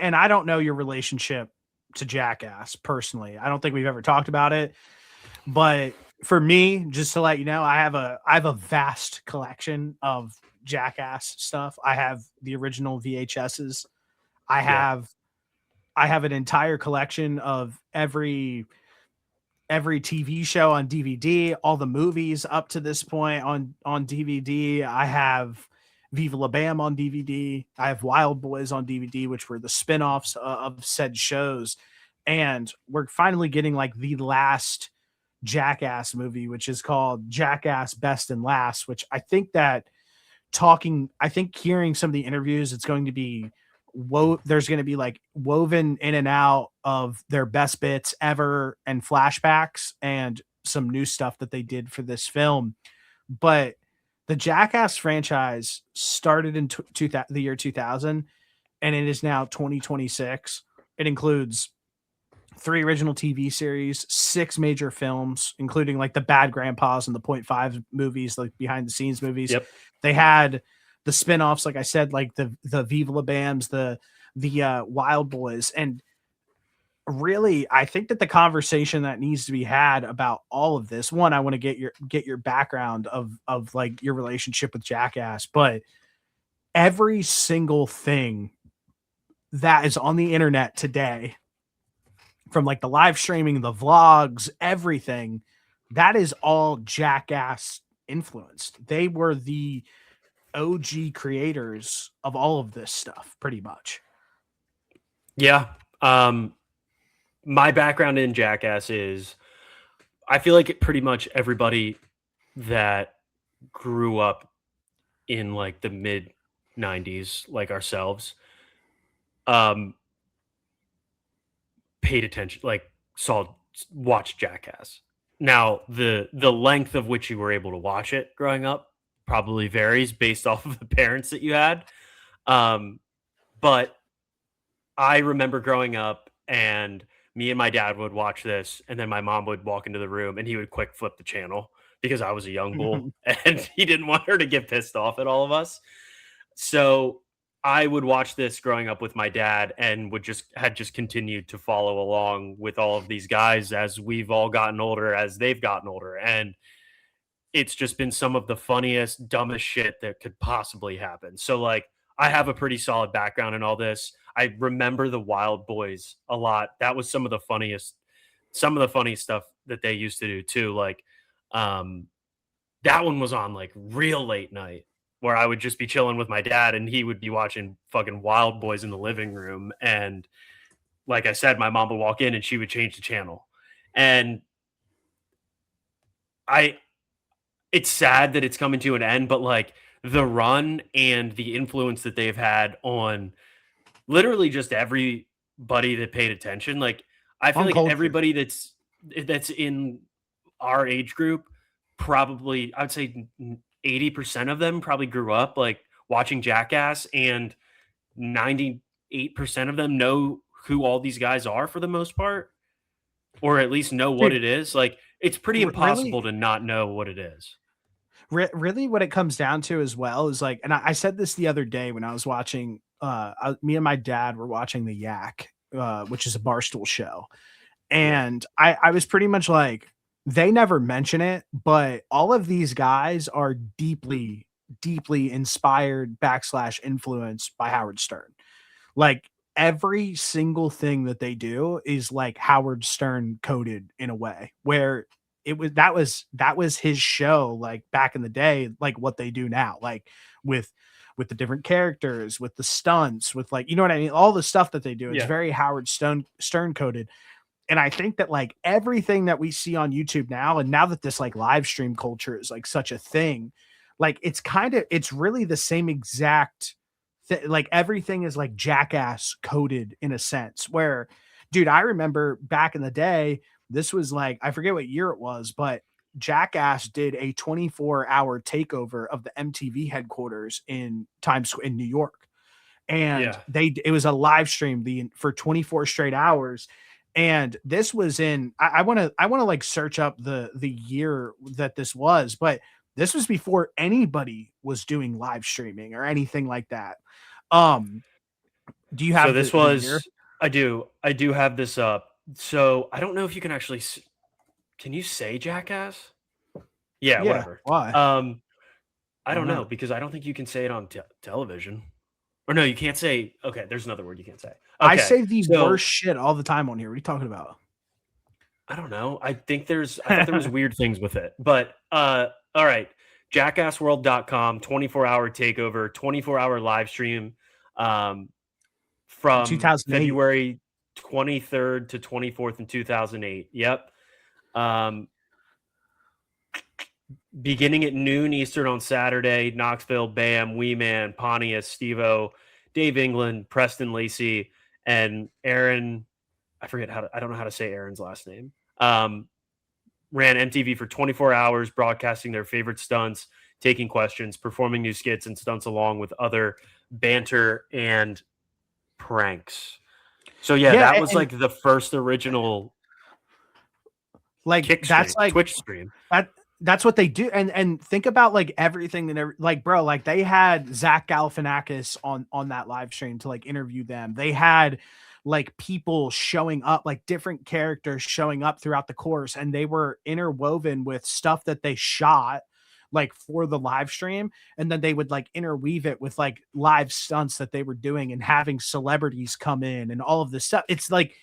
and I don't know your relationship to Jackass personally. I don't think we've ever talked about it, but for me, just to let you know, I have a vast collection of Jackass stuff. I have the original VHSs. I Yeah. have I have an entire collection of every TV show on DVD, all the movies up to this point on DVD. I have Viva La Bam on DVD. I have Wildboyz on DVD, which were the spin-offs of said shows. And we're finally getting like the last Jackass movie, which is called Jackass Best and Last, which I think hearing some of the interviews, it's going to be there's going to be like woven in and out of their best bits ever and flashbacks and some new stuff that they did for this film. But the Jackass franchise started in the year 2000, and it is now 2026. It includes 3 original TV series, 6 major films, including like the Bad Grandpas and the Point Five movies, like behind the scenes movies. Yep. They had the spin-offs, like I said, like the Viva La Bams, the Wildboyz. And really, I think that the conversation that needs to be had about all of this, one, I want to get your background of like your relationship with Jackass, but every single thing that is on the internet today, from like the live streaming, the vlogs, everything, that is all Jackass influenced. They were the OG creators of all of this stuff, pretty much. Yeah. My background in Jackass is, I feel like pretty much everybody that grew up in like the mid 90s, like ourselves, paid attention, like watched Jackass. Now, the length of which you were able to watch it growing up probably varies based off of the parents that you had. But I remember growing up, and me and my dad would watch this, and then my mom would walk into the room and he would quick flip the channel because I was a young bull and he didn't want her to get pissed off at all of us. So I would watch this growing up with my dad, and had just continued to follow along with all of these guys as we've all gotten older, as they've gotten older. And it's just been some of the funniest, dumbest shit that could possibly happen. So like, I have a pretty solid background in all this. I remember the Wildboyz a lot. That was some of the funniest stuff that they used to do too. Like, that one was on like real late night, where I would just be chilling with my dad and he would be watching fucking Wildboyz in the living room. And like I said, my mom would walk in and she would change the channel. And it's sad that it's coming to an end, but like the run and the influence that they've had on literally just everybody that paid attention. Like, I feel like everybody that's in our age group, probably, I'd say 80% of them probably grew up like watching Jackass, and 98% of them know who all these guys are for the most part, or at least know what it is. Like, it's pretty impossible to not know what it is. Really, what it comes down to as well is like, and I said this the other day when I was watching, me and my dad were watching the Yak, which is a Barstool show. And I was pretty much like, they never mention it, but all of these guys are deeply, deeply inspired / influenced by Howard Stern. Like, every single thing that they do is like Howard Stern coded in a way where that was his show, like back in the day, like what they do now, like with the different characters, with the stunts, with like, you know what I mean? All the stuff that they do, it's very Howard Stern coded. And I think that like everything that we see on YouTube now, and now that this like live stream culture is like such a thing, like it's really the same exact like everything is like Jackass coded in a sense where, dude, I remember back in the day, this was like, I forget what year it was, but Jackass did a 24-hour takeover of the MTV headquarters in Times Square in New York. And it was a live stream for 24 straight hours. And this was in, I want to like search up the year that this was, but this was before anybody was doing live streaming or anything like that. Do you So have this the year? was I do have this up. So I don't know if you can actually can you say Jackass? Yeah, Yeah. whatever. Why? I Why don't know not? because I don't think you can say it on television. Or no, you can't say. Okay, there's another word you can't say. I Okay, say the worst so shit all the time on here. What are you talking about? I don't know. I thought there was weird things with it. But all right. Jackassworld.com 24-hour takeover, 24-hour live stream um from 2008. February 23rd to 24th in 2008. Yep. Um beginning at noon Eastern on Saturday, Knoxville, Bam, Wee Man, Pontius, Stevo, Dave England, Preston Lacey, and Aaron. I don't know how to say Aaron's last name. Ran MTV for 24 hours, broadcasting their favorite stunts, taking questions, performing new skits and stunts along with other banter and pranks. So yeah, Yeah, that was and like the first original like kick that's stream, like Twitch stream. that that's what they do. And think about like everything and like bro, like they had Zach Galifianakis on that live stream to like interview them. They had like people showing up, like different characters showing up throughout the course, and they were interwoven with stuff that they shot like for the live stream, and then they would like interweave it with like live stunts that they were doing and having celebrities come in and all of this stuff. It's like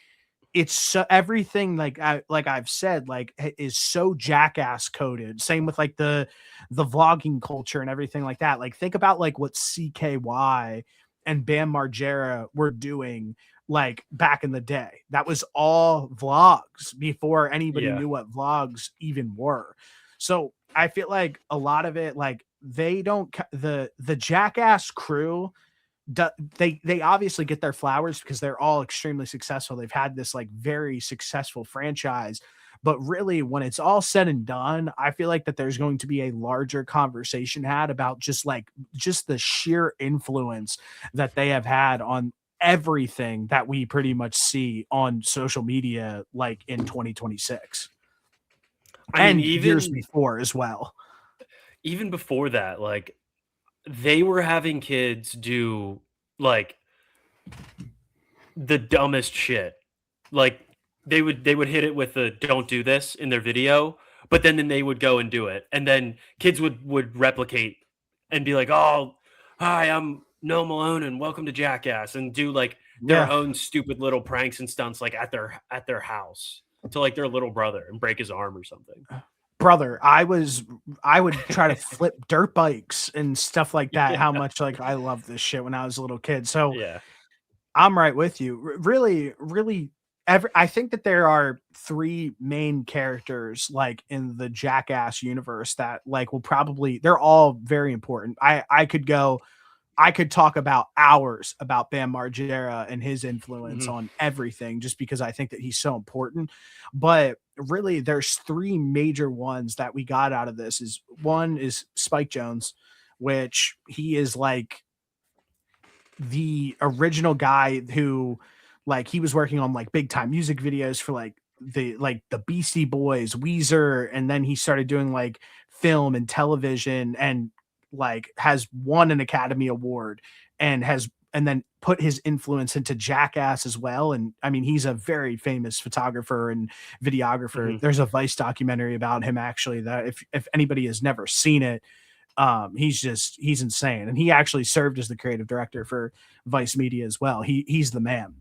it's so everything like I've said like is so jackass coded. Same with like the vlogging culture and everything like that. Like think about like what CKY and Bam Margera were doing like back in the day. That was all vlogs before anybody Yeah. knew what vlogs even were. So I feel like a lot of it like they don't the jackass crew they obviously get their flowers because they're all extremely successful. They've had this like very successful franchise, but really when it's all said and done, I feel like that there's going to be a larger conversation had about just the sheer influence that they have had on everything that we pretty much see on social media like in 2026 I mean, and years before as well. even before that, like they were having kids do like the dumbest shit. Like they would hit it with the "don't do this" in their video, but then they would go and do it, and then kids would replicate and be like, "Oh, hi, I'm Noah Malone, and welcome to Jackass," and do like their Yeah. own stupid little pranks and stunts, like at their house to like their little brother and break his arm or something. Brother, I would try to flip dirt bikes and stuff like that. Yeah, How much like I love this shit when I was a little kid. So yeah. I'm right with you. Really, really, I think that there are three main characters like in the Jackass universe that like will probably they're all very important. I could talk about hours about Bam Margera and his influence Mhm. on everything just because I think that he's so important. But really, there's three major ones that we got out of this. Is one is Spike Jones, which he is like the original guy who like he was working on like big time music videos for like the Beastie Boys, Weezer, and then he started doing like film and television and like has won an Academy Award and then put his influence into Jackass as well. And I mean, he's a very famous photographer and videographer. Mhm. There's a Vice documentary about him actually that if anybody has never seen it, he's insane. And he actually served as the creative director for Vice Media as well. He's the man.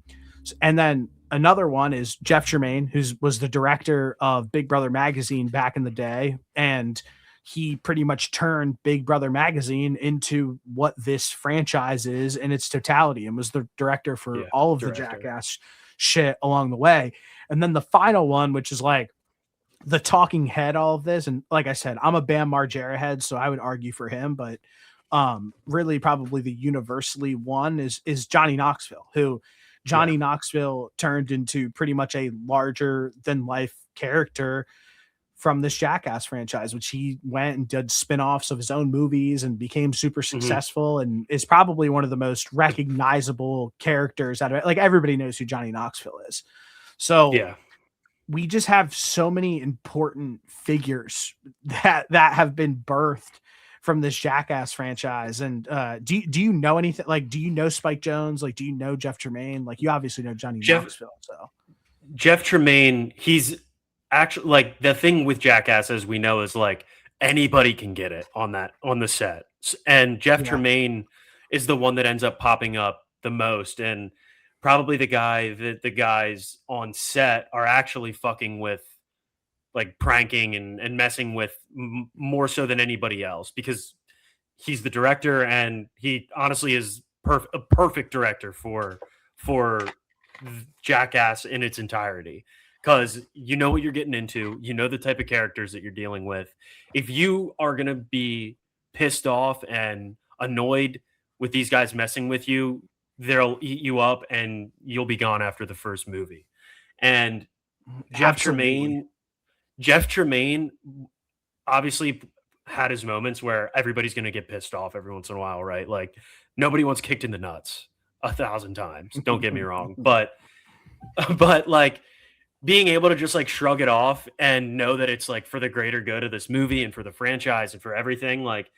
And then another one is Jeff Tremaine, who was the director of Big Brother Magazine back in the day. And he pretty much turned Big Brother Magazine into what this franchise is in its totality and was the director for Yeah, all of the director. Jackass shit along the way. And then the final one, which is like the talking head, all of this. And like I said, I'm a Bam Margera head, so I would argue for him, but really probably the universally one is Johnny Knoxville, who Yeah. Johnny Knoxville turned into pretty much a larger than life character from this Jackass franchise, which he went and did spin-offs of his own movies and became super Mhm. successful and is probably one of the most recognizable characters out of it. Like everybody knows who Johnny Knoxville is. So Yeah. we just have so many important figures that have been birthed from this Jackass franchise. And do you know anything? Like, do you know Spike Jonze? Like, do you know Jeff Tremaine? Like, you obviously know Johnny Jeff Knoxville. So Jeff Tremaine, he's actually like the thing with Jackass, as we know, is like anybody can get it on the set, and Jeff yeah, Tremaine is the one that ends up popping up the most, and probably the guy that the guys on set are actually fucking with, like pranking and messing with more so than anybody else, because he's the director and he honestly is a perfect director for Jackass in its entirety, because you know what you're getting into, you know the type of characters that you're dealing with. If you are going to be pissed off and annoyed with these guys messing with you, they'll eat you up and you'll be gone after the first movie. And Jeff absolutely. Tremaine Jeff Tremaine obviously had his moments where everybody's going to get pissed off every once in a while, right? Like nobody wants kicked in the nuts 1,000 times. Don't get me wrong, but like being able to just like shrug it off and know that it's like for the greater good of this movie and for the franchise and for everything. Like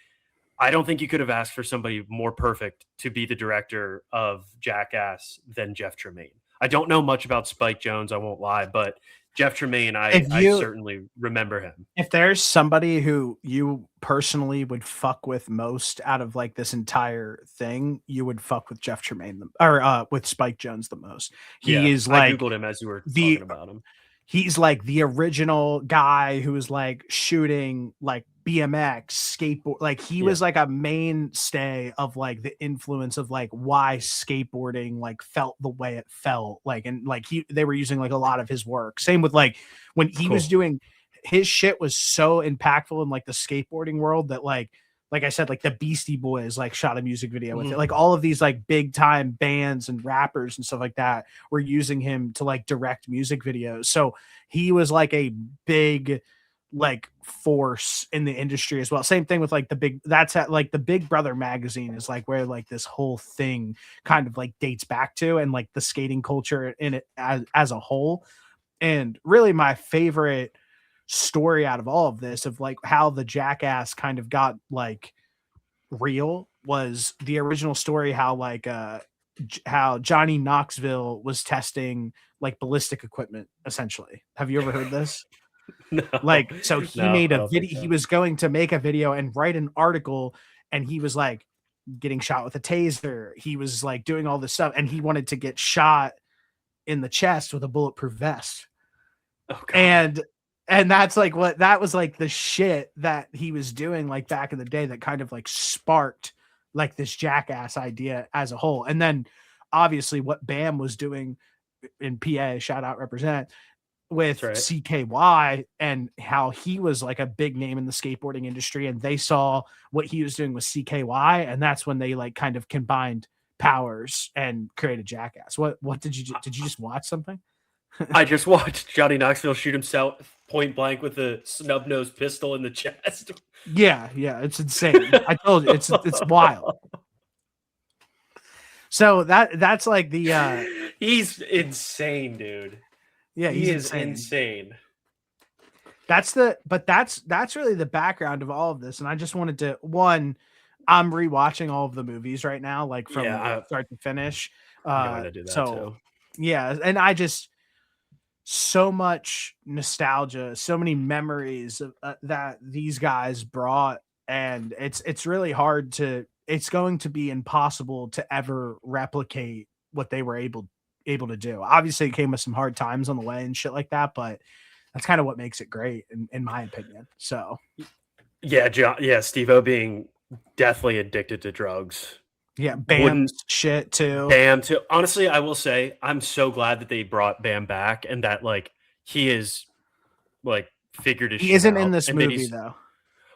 I don't think you could have asked for somebody more perfect to be the director of Jackass than Jeff Tremaine. I don't know much about Spike Jonze, I won't lie, but Jeff Tremaine, If I you certainly remember him. if there's somebody who you personally would fuck with most out of like this entire thing, you would fuck with Jeff Tremaine or with Spike Jonze the most. He Yeah, is I like googled him as you were talking the about him. he's like the original guy who was like shooting like BMX, skateboard. Like he Yeah, was like a mainstay of like the influence of like why skateboarding like felt the way it felt. Like and like they were using like a lot of his work. Same with like when he was cool. doing his shit was so impactful in like the skateboarding world that like I said, like the Beastie Boys like shot a music video with it. Mhm. Like all of these like big time bands and rappers and stuff like that were using him to like direct music videos. So he was like a big like force in the industry as well. Same thing with like that's at like the Big Brother magazine is like where like this whole thing kind of like dates back to, and like the skating culture in it as a whole. And really my favorite story out of all of this of like how the Jackass kind of got like real was the original story how like how Johnny Knoxville was testing like ballistic equipment essentially. Have you ever heard this? No, Like so he no, made I a don't think video, he so. was going to make a video and write an article, and he was like getting shot with a taser. He was like doing all this stuff and he wanted to get shot in the chest with a bulletproof vest. Oh God. And that's like what that was like the shit that he was doing like back in the day that kind of like sparked like this Jackass idea as a whole. And then obviously what Bam was doing in PA, shout out represent, That's with right. CKY and how he was like a big name in the skateboarding industry, and they saw what he was doing with CKY, and that's when they like kind of combined powers and created Jackass. What did you just watch something? I just watched Johnny Knoxville shoot himself point blank with a snub nosed pistol in the chest. Yeah, yeah, it's insane. I told you it's wild. So that's like the He's insane, dude. yeah, He he's is insane. insane. That's really the background of all of this. And I just wanted to one, I'm rewatching all of the movies right now, like Yeah, from start to finish. I'm going to do that So too. yeah, and I just so much nostalgia, so many memories that these guys brought, and it's really hard to. It's going to be impossible to ever replicate what they were able to do. Obviously, it came with some hard times on the way and shit like that, but that's kind of what makes it great, in my opinion. So Yeah, yeah, Steve-O being deathly addicted to drugs. yeah, Wouldn't Bam's shit too. Bam too. Honestly, I will say I'm so glad that they brought Bam back and that like he is like figured his He shit isn't in out this and that movie he's though.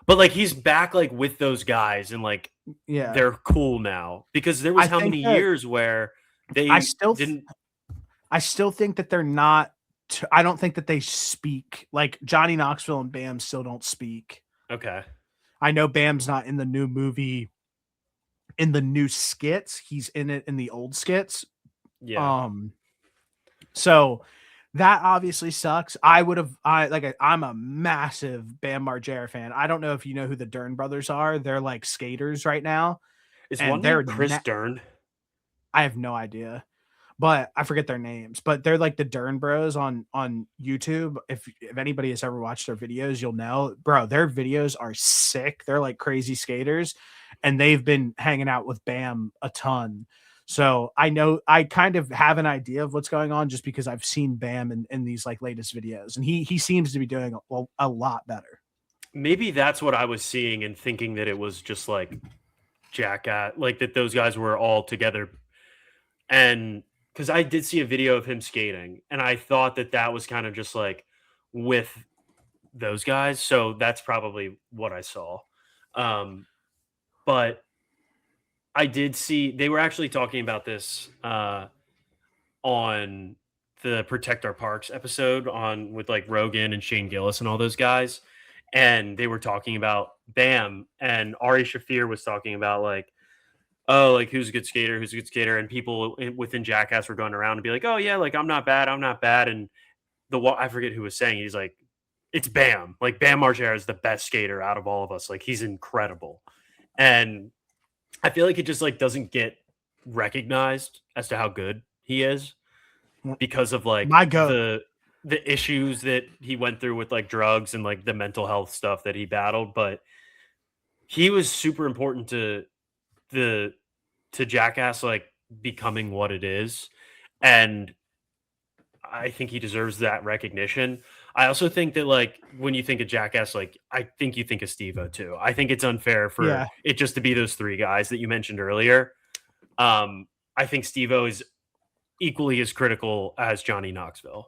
but like he's back like with those guys and like Yeah, they're cool now, because there was I how think many that years where I they still didn't. I still think that they're not. I don't think that they speak like Johnny Knoxville and Bam still don't speak. Okay. I know Bam's not in the new movie, in the new skits. He's in it in the old skits. Yeah. Um, so That obviously sucks. I'm a massive Bam Margera fan. I don't know if you know who the Dern brothers are. They're like skaters right now, Is and one named Chris Dern? I have no idea, but I forget their names. But they're like the Dern Bros on YouTube. If anybody has ever watched their videos, you'll know, bro. Their videos are sick. They're like crazy skaters, and they've been hanging out with Bam a ton. So I know I kind of have an idea of what's going on just because I've seen Bam in these like latest videos, and he seems to be doing a lot better. Maybe that's what I was seeing and thinking that it was just like Jackass, like that those guys were all together. And because I did see a video of him skating, and I thought that that was kind of just like with those guys. So that's probably what I saw. Um, but I did see they were actually talking about this on the Protect Our Parks episode on with like Rogan and Shane Gillis and all those guys. And they were talking about Bam, and Ari Shafir was talking about like, oh, like who's a good skater, who's a good skater, and people within Jackass were going around and be like, oh yeah, like I'm not bad, I'm not bad, and I forget who was saying, he's like, it's Bam, like Bam Margera is the best skater out of all of us, like he's incredible, and I feel like it just like doesn't get recognized as to how good he is because of like My goat. the issues that he went through with like drugs and like the mental health stuff that he battled, but he was super important to the Jackass like becoming what it is, and I think he deserves that recognition. I also think that like when you think of Jackass, like I think you think of Steve-O too. I think it's unfair for Yeah, it just to be those three guys that you mentioned earlier. I think Steve-O is equally as critical as Johnny Knoxville.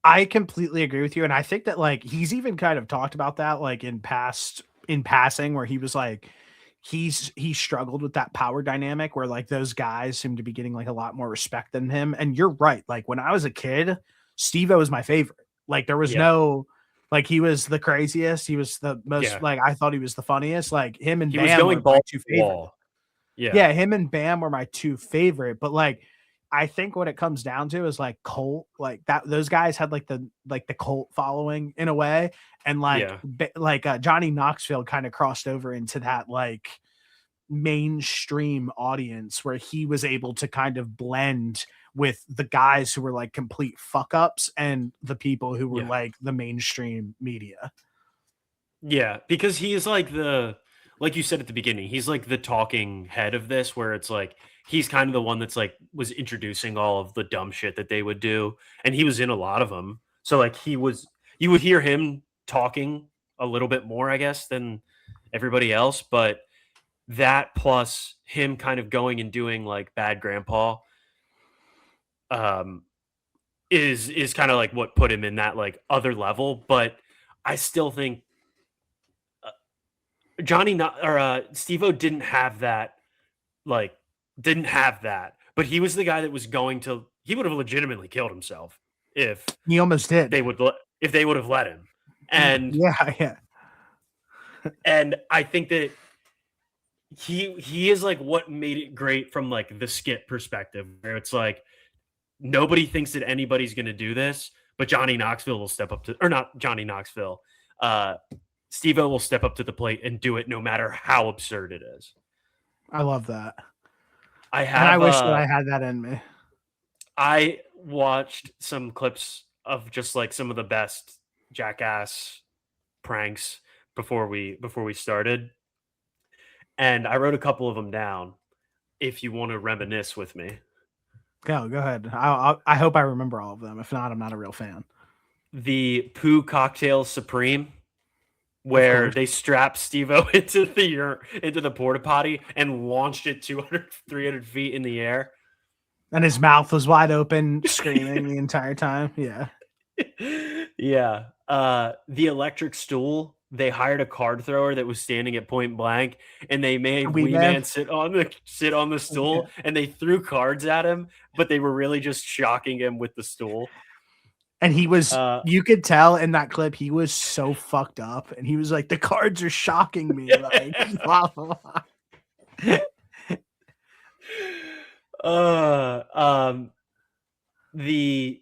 I completely agree with you, and I think that like he's even kind of talked about that like in passing, where he was like he struggled with that power dynamic where like those guys seem to be getting like a lot more respect than him. And you're right. Like when I was a kid, Steve-O was my favorite. Like there was Yeah, no like he was the craziest. He was the most yeah, like I thought he was the funniest. Like him and he was Bam going were my ball two to favorite. wall. Yeah, Yeah, him and Bam were my two favorite, but like I think what it comes down to is like cult, like that those guys had like the cult following in a way, and yeah, Johnny Knoxville kind of crossed over into that like mainstream audience where he was able to kind of blend with the guys who were like complete fuck ups and the people who were yeah. like the mainstream media. Yeah, because he is like like you said at the beginning, he's like the talking head of this, where it's like he's kind of the one that's like was introducing all of the dumb shit that they would do, and he was in a lot of them. So like you would hear him talking a little bit more, I guess, than everybody else, but that plus him kind of going and doing like Bad Grandpa, um, is kind of like what put him in that like other level. But I still think Steve-O didn't have that, like, didn't have that, but he was the guy that was going to he would have legitimately killed himself if He almost did. if they would have let him. And Yeah, yeah. I think that he is like what made it great from like the skit perspective, where it's like nobody thinks that anybody's going to do this, but Johnny Knoxville will step up to, or not Johnny Knoxville, uh, Steve-O will step up to the plate and do it no matter how absurd it is. I love that. I And I have wish that I had that in me. I watched some clips of just like some of the best Jackass pranks before we started, and I wrote a couple of them down. If you want to reminisce with me, Go ahead. I hope I remember all of them. If not, I'm not a real fan. the poo cocktail supreme, Of where course. they strapped Steve-O into the porta potty and launched it 200, 300 feet in the air. And his mouth was wide open, screaming the entire time. Yeah. Yeah. The electric stool, they hired a card thrower that was standing at point blank, and they made Wee Wee Man. Man sit on the Yeah. stool, and they threw cards at him, but they were really just shocking him with the stool. And he was, Uh, you could tell in that clip, he was so fucked up. And he was like, the cards are shocking me. Like, blah, blah, blah. uh, um, the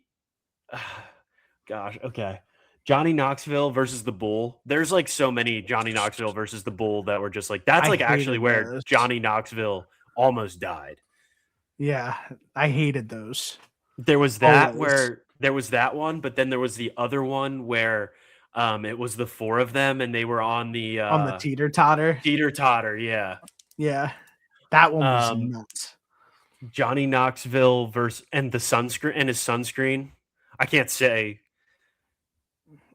Okay. Johnny Knoxville versus the Bull. There's like so many Johnny Knoxville versus the Bull that were just like, that's I like actually hated where those. Johnny Knoxville almost died. Yeah, I hated those. There was that Always. where there was that one, but then there was the other one where it was the four of them and they were on the teeter-totter. teeter-totter, yeah. Yeah. That one was nuts. Johnny Knoxville versus and the sunscreen and his sunscreen. I can't say.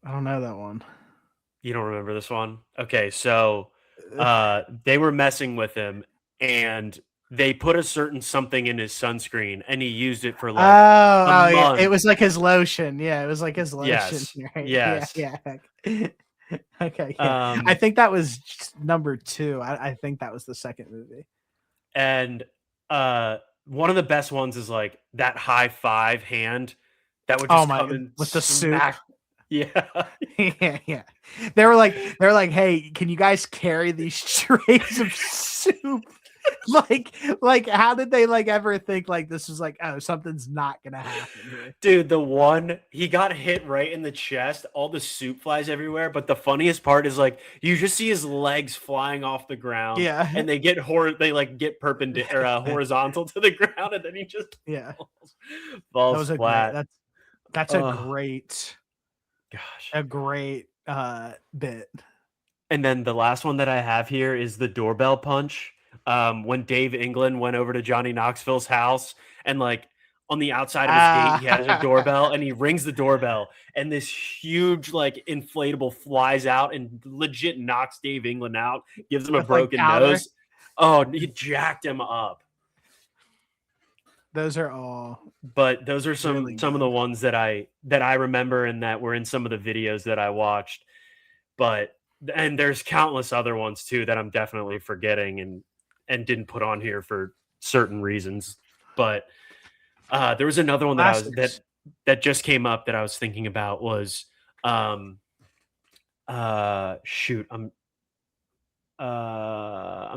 I don't know that one. You don't remember this one? Okay, so they were messing with him and they put a certain something in his sunscreen and he used it for like a yeah. month. It was like his lotion. Yeah, it was like his lotion. Yes. Right? Yes. Yeah. Okay. Yeah. I think that was number 2. I think that was the second movie. And one of the best ones is like that high five hand that would just come in with the smack. soup. Yeah. Yeah. They were like, hey, can you guys carry these trays of soup? like how did they like ever think like this was like, oh, something's not gonna happen here? Dude, the one he got hit right in the chest, all the soup flies everywhere, but the funniest part is like you just see his legs flying off the ground, yeah, and they get get perpendicular horizontal to the ground, and then he just falls flat. That's a great bit. And then the last one that I have here is the doorbell punch. When Dave England went over to Johnny Knoxville's house and like on the outside of his gate, he has a doorbell and he rings the doorbell and this huge like inflatable flies out and legit knocks Dave England out, gives him a broken nose. Oh, he jacked him up. Those are all, but those are some of the ones that I remember and that were in some of the videos that I watched. And there's countless other ones too that I'm definitely forgetting and didn't put on here for certain reasons. But there was another one that just came up that I was thinking about was shoot, I'm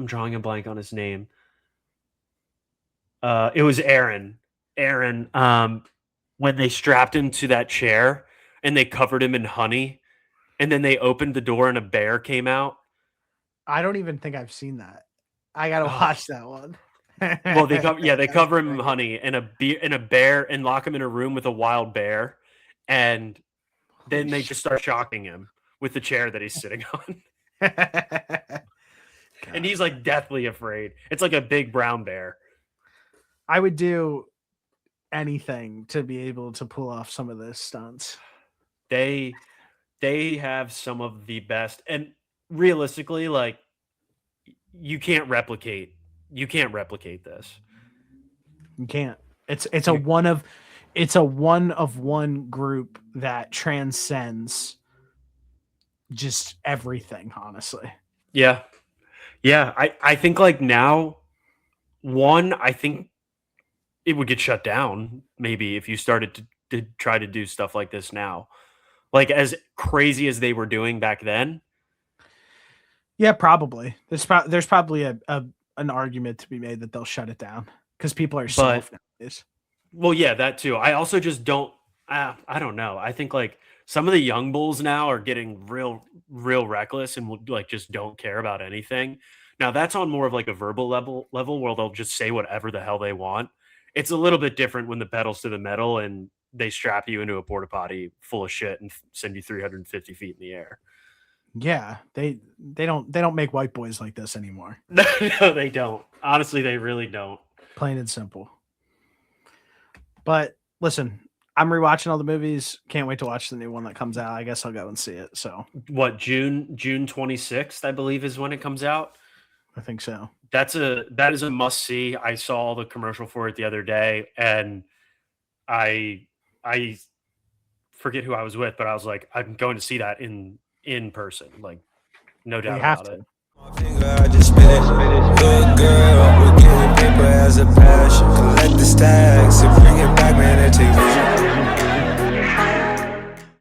drawing a blank on his name. It was Aaron. When they strapped him to that chair and they covered him in honey, and then they opened the door and a bear came out. I don't even think I've seen that. I gotta watch that one. Well, they cover him in honey and a bear and lock him in a room with a wild bear, and then they just start shocking him with the chair that he's sitting on. And he's like deathly afraid. It's like a big brown bear. I would do anything to be able to pull off some of those stunts. They have some of the best, and realistically, like you can't replicate this. You can't. It's a one of one group that transcends just everything, honestly. Yeah. I think like now, I think it would get shut down maybe if you started to try to do stuff like this now. Like as crazy as they were doing back then. Yeah, probably. There's probably an argument to be made that they'll shut it down because people are soft nowadays. Well, yeah, that too. I also just don't. I don't know. I think like some of the young bulls now are getting real reckless and will like just don't care about anything. Now that's on more of like a verbal level where they'll just say whatever the hell they want. It's a little bit different when the pedal's to the metal and they strap you into a porta potty full of shit and send you 350 feet in the air. Yeah, they don't make white boys like this anymore. No, they don't. Honestly, they really don't. Plain and simple. But listen, I'm rewatching all the movies. Can't wait to watch the new one that comes out. I guess I'll go and see it. So what, June 26th, I believe, is when it comes out. I think so. That is a must see. I saw the commercial for it the other day, and I forget who I was with, but I was like, I'm going to see that in person. Like, no doubt about it. I just spit it.